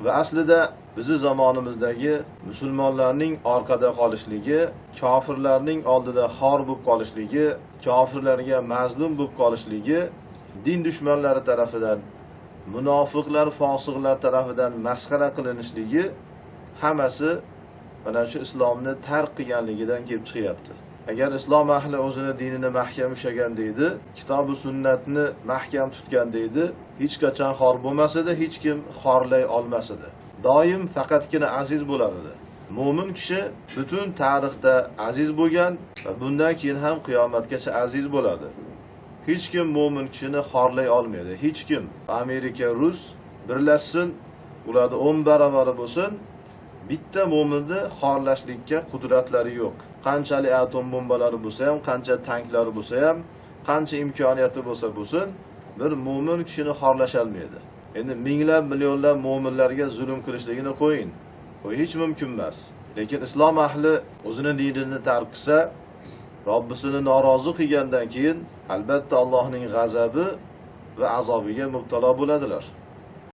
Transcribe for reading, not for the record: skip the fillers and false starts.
Va aslida bizi zamonimizdagi musulmonlarning orqada qolishligi, kofirlarning oldida xor bo'lib qolishligi, kofirlarga mazlum bo'lib qolishligi din dushmanlari tarafidan, munofiqlar, fosiqlar tarafidan masxara qilinishligi hammasi mana shu islomni tark qilganligidan kelib chiqyapti. Agar islom ahli o'zini dinini mahkam ushlagan deydi, kitob va sunnatni mahkam tutgan deydi, hech qachon xor bo'lmas edi, hech kim xorlay olmas edi. Doim faqatgina aziz bo'lar edi. Mo'min kishi butun tarixda aziz bo'lgan va bundan keyin ham qiyomatgacha aziz bo'ladi. Hech kim mo'min kishini xorlay olmaydi. Hech kim. Amerika, Rus birlashsin, ularning 10 baravari bo'lsin, bitta mo'minni xorlashlikka qudratlari yo'q. Qanchalik atom bombalari bo'lsa ham, qancha tanklari bo'lsa ham, qancha imkoniyati bo'lsa bo'lsin, bir mo'min kishini xorlasha olmaydi. Endi minglab, millionlab mo'minlarga zulm qilishligini qo'ying. Bu hech mumkin emas. Lekin islom ahli o'zini dinini tark qilsa, Robbisini norozi qilgandan keyin albatta Allohning g'azabi va azobiga mubtalo bo'ladilar.